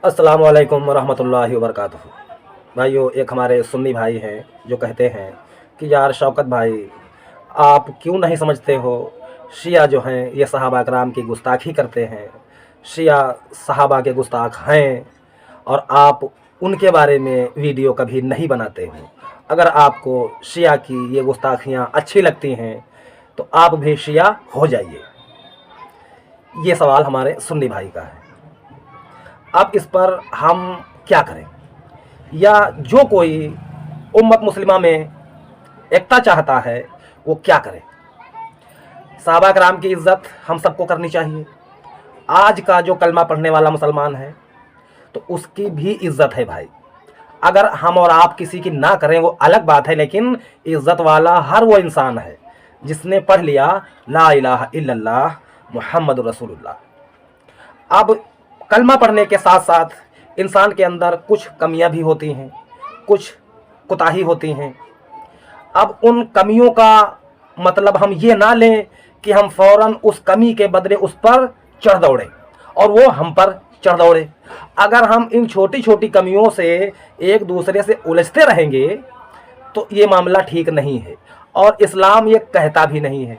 अस्सलाम वालेकुम रहमतुल्लाहि व बरकातहू। भाइयों, एक हमारे सुन्नी भाई हैं जो कहते हैं कि यार शौकत भाई, आप क्यों नहीं समझते हो, शिया जो हैं ये सहाबा कराम की गुस्ताखी करते हैं, शिया सहाबा के गुस्ताख हैं और आप उनके बारे में वीडियो कभी नहीं बनाते हो। अगर आपको शिया की ये गुस्ताखियाँ अच्छी लगती हैं तो आप भी शिया हो जाइए। ये सवाल हमारे सुन्नी भाई का है। अब इस पर हम क्या करें, या जो कोई उम्मत मुस्लिमा में एकता चाहता है वो क्या करे। सहाबा कराम की इज़्ज़त हम सबको करनी चाहिए। आज का जो कलमा पढ़ने वाला मुसलमान है तो उसकी भी इज़्ज़त है भाई। अगर हम और आप किसी की ना करें वो अलग बात है, लेकिन इज़्ज़त वाला हर वो इंसान है जिसने पढ़ लिया ला इलाहा इल्लल्लाह मुहम्मद रसूलुल्लाह। अब कलमा पढ़ने के साथ साथ इंसान के अंदर कुछ कमियां भी होती हैं, कुछ कोताही होती हैं। अब उन कमियों का मतलब हम ये ना लें कि हम फ़ौरन उस कमी के बदले उस पर चढ़ दौड़ें और वो हम पर चढ़ दौड़े। अगर हम इन छोटी छोटी कमियों से एक दूसरे से उलझते रहेंगे तो ये मामला ठीक नहीं है और इस्लाम ये कहता भी नहीं है।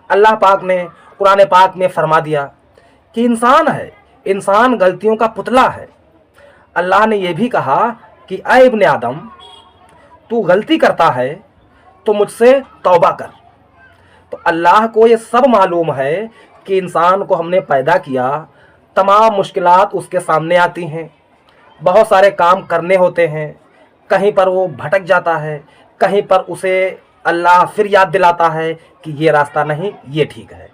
अल्लाह पाक ने कुरान पाक में फरमा दिया कि इंसान है, इंसान गलतियों का पुतला है। अल्लाह ने यह भी कहा कि ऐ इब्ने आदम, तू गलती करता है तो मुझसे तौबा कर। तो अल्लाह को ये सब मालूम है कि इंसान को हमने पैदा किया, तमाम मुश्किलात उसके सामने आती हैं, बहुत सारे काम करने होते हैं, कहीं पर वो भटक जाता है, कहीं पर उसे अल्लाह फिर याद दिलाता है कि ये रास्ता नहीं, ये ठीक है।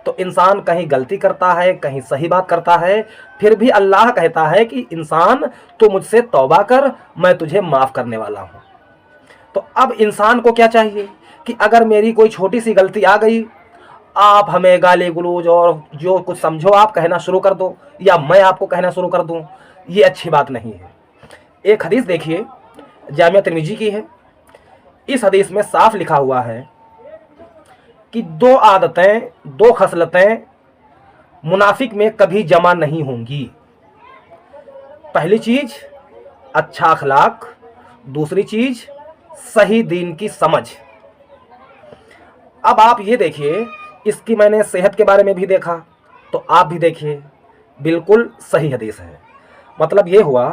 तो इंसान कहीं गलती करता है, कहीं सही बात करता है, फिर भी अल्लाह कहता है कि इंसान तो मुझसे तौबा कर, मैं तुझे माफ़ करने वाला हूँ। तो अब इंसान को क्या चाहिए कि अगर मेरी कोई छोटी सी गलती आ गई, आप हमें गाली गलौज और जो कुछ समझो आप कहना शुरू कर दो, या मैं आपको कहना शुरू कर दूँ। ये अच्छी बात नहीं है। एक हदीस देखिए, जामिया तिरमिजी की है। इस हदीस में साफ लिखा हुआ है कि दो आदतें, दो खसलतें मुनाफिक में कभी जमा नहीं होंगी। पहली चीज अच्छा अखलाक, दूसरी चीज सही दीन की समझ। अब आप ये देखिए, इसकी मैंने सेहत के बारे में भी देखा तो आप भी देखिए, बिल्कुल सही हदीस है। मतलब ये हुआ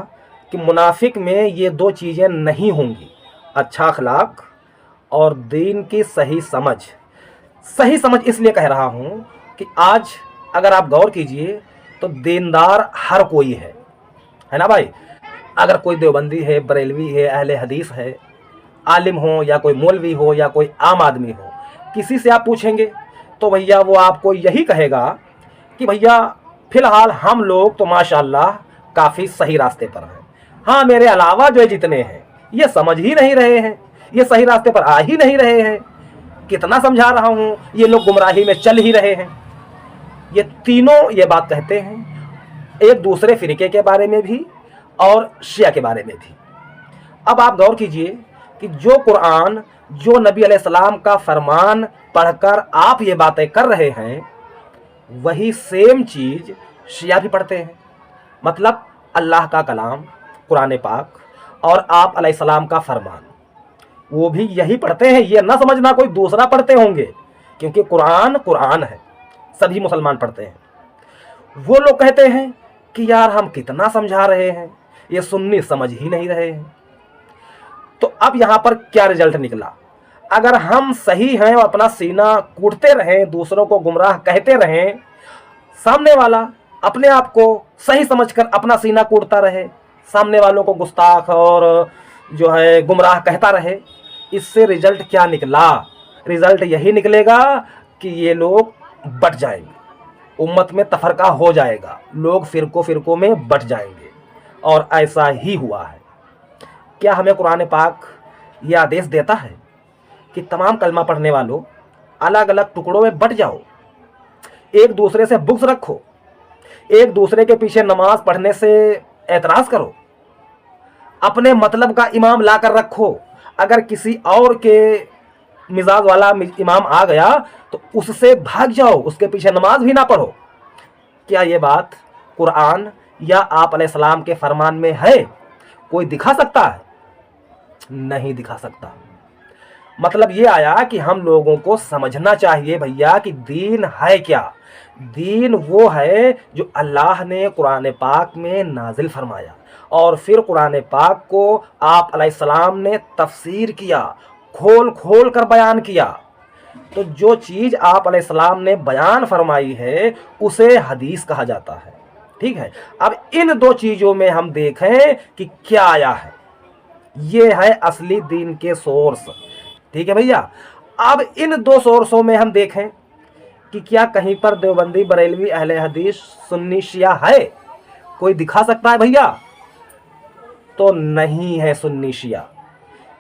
कि मुनाफिक में ये दो चीज़ें नहीं होंगी, अच्छा अखलाक और दीन की सही समझ। सही समझ इसलिए कह रहा हूँ कि आज अगर आप गौर कीजिए तो दीनदार हर कोई है ना भाई। अगर कोई देवबंदी है, बरेलवी है, अहले हदीस है, आलिम हो या कोई मौलवी हो या कोई आम आदमी हो, किसी से आप पूछेंगे तो भैया वो आपको यही कहेगा कि भैया फ़िलहाल हम लोग तो माशाल्लाह काफ़ी सही रास्ते पर हैं। हाँ, मेरे अलावा जो जितने हैं ये समझ ही नहीं रहे हैं, ये सही रास्ते पर आ ही नहीं रहे हैं। कितना समझा रहा हूँ, ये लोग गुमराही में चल ही रहे हैं। ये तीनों ये बात कहते हैं, एक दूसरे फ़िरके के बारे में भी और शिया के बारे में भी। अब आप गौर कीजिए कि जो कुरान, जो नबी अलैहिस्सलाम का फरमान पढ़कर आप ये बातें कर रहे हैं, वही सेम चीज़ शिया भी पढ़ते हैं। मतलब अल्लाह का कलाम कुरान पाक और आप अलैहिस्सलाम का फरमान, वो भी यही पढ़ते हैं। ये ना समझना कोई दूसरा पढ़ते होंगे, क्योंकि कुरान कुरान है, सभी मुसलमान पढ़ते हैं। वो लोग कहते हैं कि यार हम कितना समझा रहे हैं, ये सुन्नी समझ ही नहीं रहे हैं। तो अब यहाँ पर क्या रिजल्ट निकला? अगर हम सही हैं और अपना सीना कूटते रहें, दूसरों को गुमराह कहते रहें, सामने वाला अपने आप को सही समझकर अपना सीना कूटता रहे, सामने वालों को गुस्ताख और जो है गुमराह कहता रहे, इससे रिजल्ट क्या निकला? रिजल्ट यही निकलेगा कि ये लोग बट जाएंगे, उम्मत में तफरका हो जाएगा, लोग फ़िरकों में बट जाएंगे। और ऐसा ही हुआ है। क्या हमें कुरान पाक ये आदेश देता है कि तमाम कलमा पढ़ने वालों अलग अलग टुकड़ों में बट जाओ, एक दूसरे से बुग़्ज़ रखो, एक दूसरे के पीछे नमाज पढ़ने से एतराज़ करो, अपने मतलब का इमाम ला कर रखो, अगर किसी और के मिजाज वाला इमाम आ गया तो उससे भाग जाओ, उसके पीछे नमाज भी ना पढ़ो? क्या ये बात कुरान या आप अलैहिस्सलाम के फरमान में है? कोई दिखा सकता है? नहीं दिखा सकता। मतलब ये आया कि हम लोगों को समझना चाहिए भैया कि दीन है क्या। दीन वो है जो अल्लाह ने कुरान पाक में नाजिल फरमाया और फिर कुरान पाक को आप अलैहिस्सलाम ने तफसीर किया, खोल खोल कर बयान किया। तो जो चीज़ आप अलैहिस्सलाम ने बयान फरमाई है उसे हदीस कहा जाता है। ठीक है, अब इन दो चीज़ों में हम देखें कि क्या आया है। ये है असली दीन के सोर्स। ठीक है भैया, अब इन दो सोर्सों में हम देखें कि क्या कहीं पर देवबंदी, बरेलवी, अहले हदीस, सुन्नी, शिया है? कोई दिखा सकता है भैया? तो नहीं है सुन्नी शिया।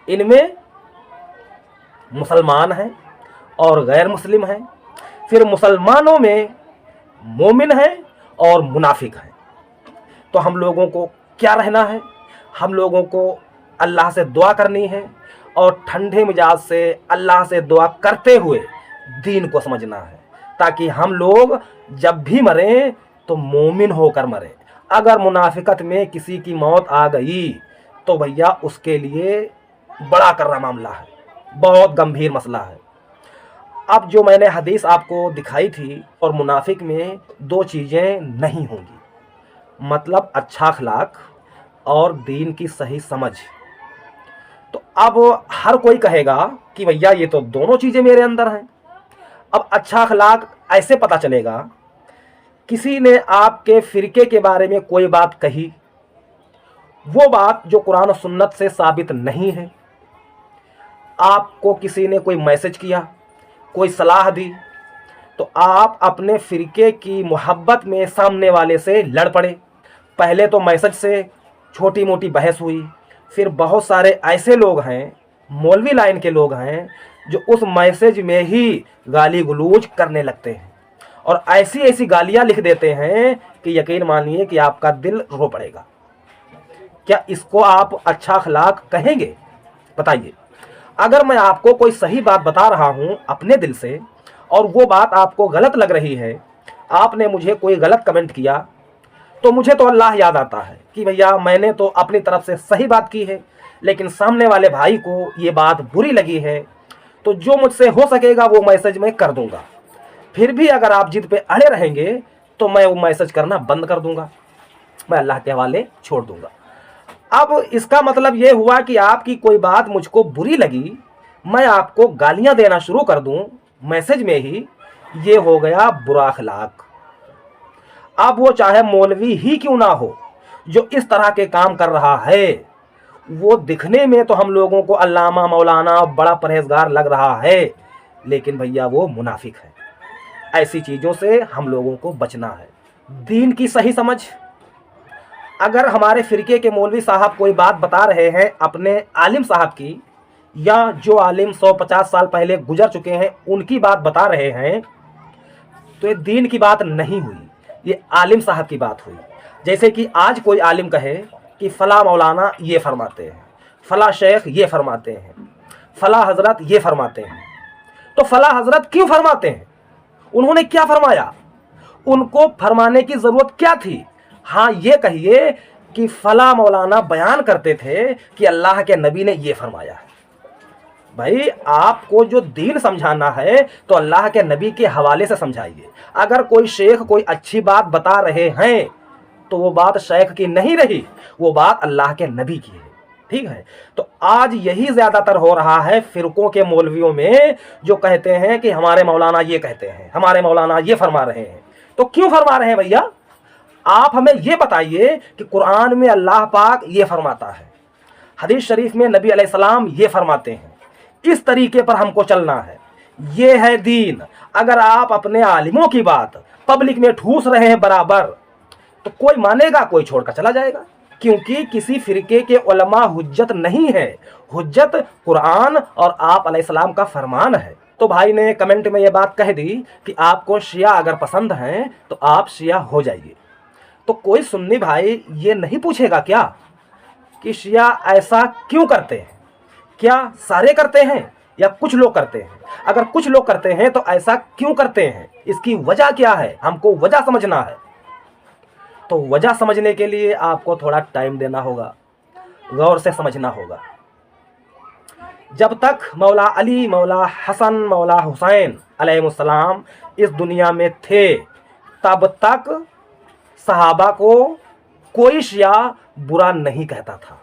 इनमें मुसलमान हैं और गैर मुस्लिम हैं। फिर मुसलमानों में मोमिन हैं और मुनाफिक हैं। तो हम लोगों को क्या रहना है? हम लोगों को अल्लाह से दुआ करनी है और ठंडे मिजाज से अल्लाह से दुआ करते हुए दीन को समझना है, ताकि हम लोग जब भी मरें तो मोमिन होकर मरें। अगर मुनाफिकत में किसी की मौत आ गई तो भैया उसके लिए बड़ा करना मामला है, बहुत गंभीर मसला है। अब जो मैंने हदीस आपको दिखाई थी, और मुनाफिक में दो चीज़ें नहीं होंगी, मतलब अच्छा अखलाक और दीन की सही समझ। तो अब हर कोई कहेगा कि भैया ये तो दोनों चीज़ें मेरे अंदर हैं। अब अच्छा अखलाक ऐसे पता चलेगा, किसी ने आपके फ़िरके के बारे में कोई बात कही, वो बात जो कुरान और सुन्नत से साबित नहीं है, आपको किसी ने कोई मैसेज किया, कोई सलाह दी, तो आप अपने फ़िरके की मोहब्बत में सामने वाले से लड़ पड़े। पहले तो मैसेज से छोटी मोटी बहस हुई, फिर बहुत सारे ऐसे लोग हैं, मौलवी लाइन के लोग हैं, जो उस मैसेज में ही गाली गलौज करने लगते हैं और ऐसी ऐसी गालियां लिख देते हैं कि यकीन मानिए कि आपका दिल रो पड़ेगा। क्या इसको आप अच्छा अखलाक कहेंगे? बताइए। अगर मैं आपको कोई सही बात बता रहा हूं अपने दिल से और वो बात आपको गलत लग रही है, आपने मुझे कोई गलत कमेंट किया, तो मुझे तो अल्लाह याद आता है कि भैया मैंने तो अपनी तरफ से सही बात की है, लेकिन सामने वाले भाई को ये बात बुरी लगी है, तो जो मुझसे हो सकेगा वो मैसेज मैं कर दूंगा। फिर भी अगर आप जिद पे अड़े रहेंगे तो मैं वो मैसेज करना बंद कर दूंगा, मैं अल्लाह के हवाले छोड़ दूंगा। अब इसका मतलब ये हुआ कि आपकी कोई बात मुझको बुरी लगी, मैं आपको गालियां देना शुरू कर दूं मैसेज में ही, ये हो गया बुरा अखलाक। अब वो चाहे मौलवी ही क्यों ना हो जो इस तरह के काम कर रहा है, वो दिखने में तो हम लोगों को अल्लामा मौलाना बड़ा परहेजगार लग रहा है, लेकिन भैया वो मुनाफिक है। ऐसी चीज़ों से हम लोगों को बचना है। दीन की सही समझ। अगर हमारे फ़िरके के मौलवी साहब कोई बात बता रहे हैं अपने आलिम साहब की, या जो आलिम 150 साल पहले गुजर चुके हैं उनकी बात बता रहे हैं, तो ये दीन की बात नहीं हुई, ये आलिम साहब की बात हुई। जैसे कि आज कोई आलिम कहे कि फ़ला मौलाना ये फरमाते हैं, फ़ला शेख ये फरमाते हैं, फ़ला हज़रत ये फरमाते हैं। तो फ़ला हज़रत क्यों फरमाते हैं? उन्होंने क्या फरमाया? उनको फरमाने की ज़रूरत क्या थी? हाँ, ये कहिए कि फ़ला मौलाना बयान करते थे कि अल्लाह के नबी ने ये फरमाया है। भाई आपको जो दीन समझाना है तो अल्लाह के नबी के हवाले से समझाइए। अगर कोई शेख कोई अच्छी बात बता रहे हैं तो वो बात शेख की नहीं रही, वो बात अल्लाह के नबी की है। ठीक है, तो आज यही ज़्यादातर हो रहा है फ़िरकों के मौलवियों में, जो कहते हैं कि हमारे मौलाना ये कहते हैं, हमारे मौलाना ये फरमा रहे हैं। तो क्यों फरमा रहे हैं भैया? आप हमें ये बताइए कि कुरान में अल्लाह पाक ये फरमाता है, हदीस शरीफ में नबी अलैहिस्सलाम ये फरमाते हैं, इस तरीके पर हमको चलना है, ये है दीन। अगर आप अपने आलिमों की बात पब्लिक में ठूस रहे हैं बराबर, तो कोई मानेगा, कोई छोड़कर चला जाएगा, क्योंकि किसी फ़िरके के उलमा हुज्जत नहीं है। हुज्जत कुरान और आप अलैहिस्सलाम का फरमान है। तो भाई ने कमेंट में ये बात कह दी कि आपको शिया अगर पसंद हैं तो आप शिया हो जाइए। तो कोई सुन्नी भाई ये नहीं पूछेगा क्या कि शिया ऐसा क्यों करते हैं? क्या सारे करते हैं या कुछ लोग करते हैं? अगर कुछ लोग करते हैं तो ऐसा क्यों करते हैं? इसकी वजह क्या है? हमको वजह समझना है। तो वजह समझने के लिए आपको थोड़ा टाइम देना होगा, गौर से समझना होगा। जब तक मौला अली, मौला हसन, मौला हुसैन अलैहिस्सलाम इस दुनिया में थे, तब तक सहाबा को कोई शिया बुरा नहीं कहता था।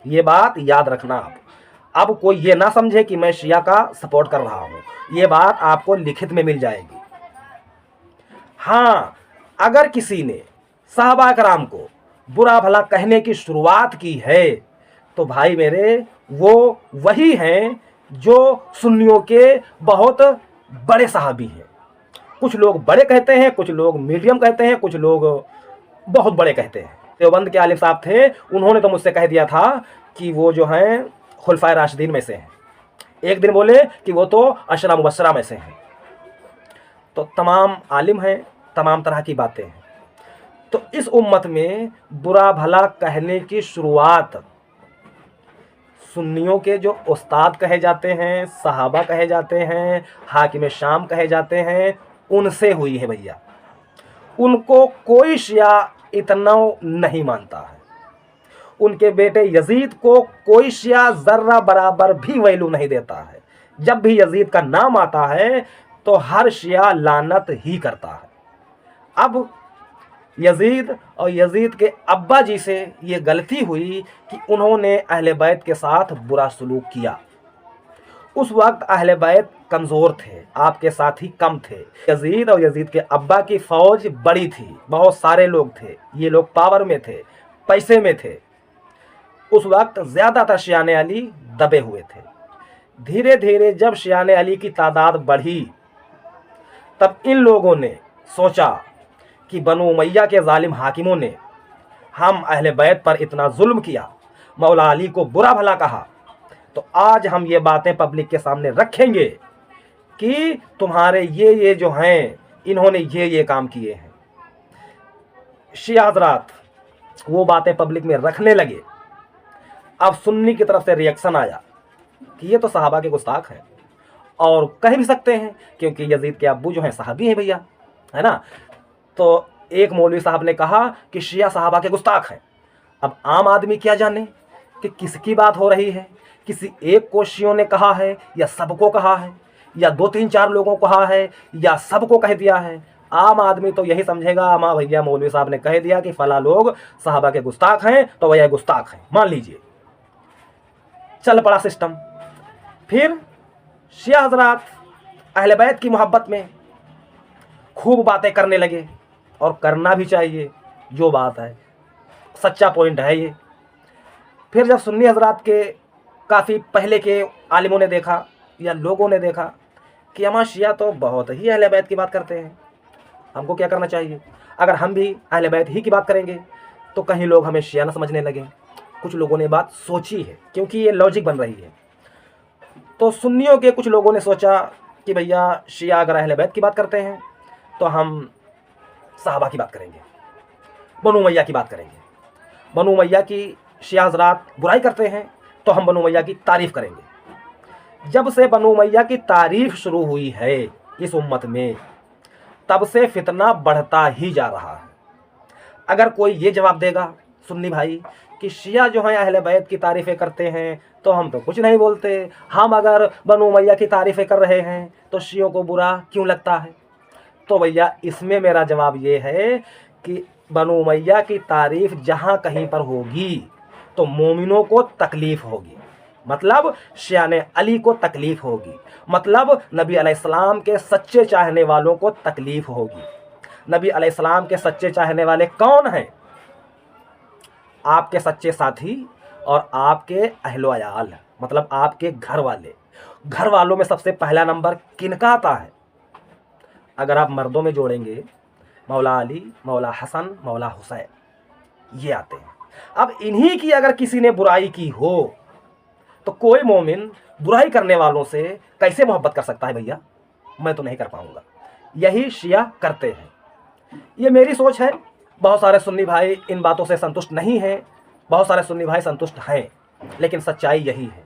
ये बात याद रखना आप। अब कोई ये ना समझे कि मैं शिया का सपोर्ट कर रहा हूँ, ये बात आपको लिखित में मिल जाएगी। हाँ, अगर किसी ने सहाबा कराम को बुरा भला कहने की शुरुआत की है तो भाई मेरे, वो वही हैं जो सुन्नियों के बहुत बड़े सहाबी हैं। कुछ लोग बड़े कहते हैं, कुछ लोग मीडियम कहते हैं, कुछ लोग बहुत बड़े कहते हैं। देवबंद के आलिम साहब थे, उन्होंने तो मुझसे कह दिया था कि वो जो हैं खुलफाए राशिदीन में से हैं। एक दिन बोले कि वो तो अशरा मुबशरा में से हैं। तो तमाम आलिम हैं, तमाम तरह की बातें हैं। तो इस उम्मत में बुरा भला कहने की शुरुआत सुन्नियों के जो उस्ताद कहे जाते हैं, सहाबा कहे जाते हैं, हाकिम शाम कहे जाते हैं, उनसे हुई है भैया। उनको कोई शिया इतना नहीं मानता है। उनके बेटे यजीद को कोई शिया ज़र्रा बराबर भी वैल्यू नहीं देता है। जब भी यजीद का नाम आता है तो हर शिया लानत ही करता है। अब यजीद और यजीद के अब्बा जी से ये गलती हुई कि उन्होंने अहले बैत के साथ बुरा सलूक किया। उस वक्त अहले बैत कमज़ोर थे, आपके साथी कम थे। यजीद और यजीद के अब्बा की फ़ौज बड़ी थी, बहुत सारे लोग थे, ये लोग पावर में थे, पैसे में थे। उस वक्त ज़्यादातर शियाने अली दबे हुए थे। धीरे धीरे जब शियाने अली की तादाद बढ़ी, तब इन लोगों ने सोचा कि बनु उमैया के जालिम हाकिमों ने हम अहले बैत पर इतना जुल्म किया, मौला अली को बुरा भला कहा, तो आज हम ये बातें पब्लिक के सामने रखेंगे कि तुम्हारे ये जो हैं, इन्होंने ये काम किए हैं। शिया हज़रात वो बातें पब्लिक में रखने लगे। अब सुन्नी की तरफ से रिएक्शन आया कि ये तो सहाबा के गुस्ताख हैं, और कह भी सकते हैं क्योंकि यजीद के अब्बू जो हैं सहाबी हैं भैया, है ना। तो एक मौलवी साहब ने कहा कि शिया सहाबा के गुस्ताख हैं। अब आम आदमी क्या जाने कि किसकी बात हो रही है, किसी एक को शियों ने कहा है या सबको कहा है, या 2-3-4 लोगों को कहा है, या सबको कह दिया है। आम आदमी तो यही समझेगा, हाँ भैया मौलवी साहब ने कह दिया कि फला लोग सहाबा के गुस्ताख हैं तो भैया गुस्ताख हैं, मान लीजिए। चल पड़ा सिस्टम। फिर शिया हज़रात अहले बैत की मोहब्बत में खूब बातें करने लगे, और करना भी चाहिए, जो बात है सच्चा पॉइंट है ये। फिर जब सुन्नी हज़रात के काफ़ी पहले के आलिमों ने देखा या लोगों ने देखा कि हमारे शिया तो बहुत ही अहले बैत की बात करते हैं, हमको क्या करना चाहिए? अगर हम भी अहले बैत ही की बात करेंगे तो कहीं लोग हमें शिया ना समझने लगे। कुछ लोगों ने बात सोची है, क्योंकि ये लॉजिक बन रही है। तो सुन्नियों के कुछ लोगों ने सोचा कि भैया शिया अगर अहले बैत की बात करते हैं तो हम सहाबा की बात करेंगे, बनु उमैया की बात करेंगे। बनु उमैया की शिया हज़रात बुराई करते हैं तो हम बनु उमैया की तारीफ़ करेंगे। जब से बनु उमैया की तारीफ़ शुरू हुई है इस उम्मत में, तब से फितना बढ़ता ही जा रहा है। अगर कोई ये जवाब देगा सुन्नी भाई कि शिया जो हैं अहले बैत की तारीफ़ें करते हैं तो हम तो कुछ नहीं बोलते, हम अगर बनु उमैया की तारीफ़ें कर रहे हैं तो शियों को बुरा क्यों लगता है? तो भैया इसमें मेरा जवाब ये है कि बनु उमैया की तारीफ़ जहाँ कहीं पर होगी तो मोमिनों को तकलीफ़ होगी, मतलब शियाने अली को तकलीफ़ होगी, मतलब नबी अलैहिस्सलाम के सच्चे चाहने वालों को तकलीफ़ होगी। नबी अलैहिस्सलाम के सच्चे चाहने वाले कौन हैं? आपके सच्चे साथी और आपके अहलो अयाल, मतलब आपके घर वाले। घर वालों में सबसे पहला नंबर किनका आता है? अगर आप मर्दों में जोड़ेंगे, मौला अली, मौला हसन, मौला हुसैन, ये आते हैं। अब इन्हीं की अगर किसी ने बुराई की हो तो कोई मोमिन बुराई करने वालों से कैसे मोहब्बत कर सकता है भैया? मैं तो नहीं कर पाऊंगा। यही शिया करते हैं। ये मेरी सोच है। बहुत सारे सुन्नी भाई इन बातों से संतुष्ट नहीं हैं, बहुत सारे सुन्नी भाई संतुष्ट हैं, लेकिन सच्चाई यही है।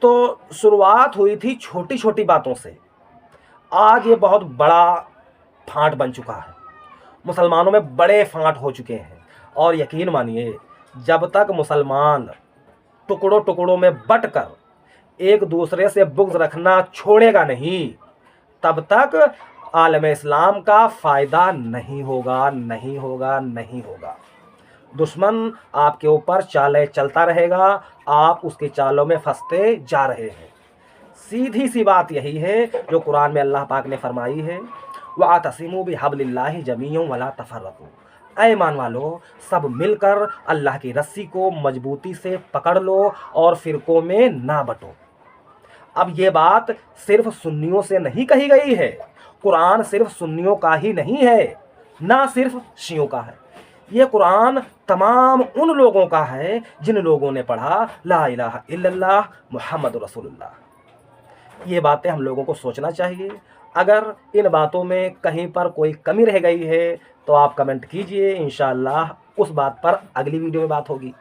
तो शुरुआत हुई थी छोटी छोटी बातों से, आज ये बहुत बड़ा फांट बन चुका है। मुसलमानों में बड़े फांट हो चुके हैं। और यकीन मानिए, जब तक मुसलमान टुकड़ों टुकड़ों में बट कर एक दूसरे से बुग़्ज़ रखना छोड़ेगा नहीं, तब तक आलम इस्लाम का फ़ायदा नहीं होगा, नहीं होगा, नहीं होगा। दुश्मन आपके ऊपर चालें चलता रहेगा, आप उसकी चालों में फंसते जा रहे हैं। सीधी सी बात यही है जो कुरान में अल्लाह पाक ने फरमाई है, वअतसिमू बिहब्लिल्लाहि जमीअन वला तफर्रकू। ऐ ईमान वालो, सब मिलकर अल्लाह की रस्सी को मजबूती से पकड़ लो और फ़िरक़ों में ना बटो। अब ये बात सिर्फ सुन्नियों से नहीं कही गई है। कुरान सिर्फ सुन्नियों का ही नहीं है, ना सिर्फ शियों का है। ये कुरान तमाम उन लोगों का है जिन लोगों ने पढ़ा ला इलाहा इल्लल्लाह मुहम्मद रसूलुल्लाह। ये बातें हम लोगों को सोचना चाहिए। अगर इन बातों में कहीं पर कोई कमी रह गई है तो आप कमेंट कीजिए, इंशाअल्लाह उस बात पर अगली वीडियो में बात होगी।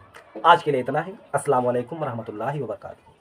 आज के लिए इतना ही। अस्सलाम वालेकुम रहमतुल्लाहि व बरकातहू।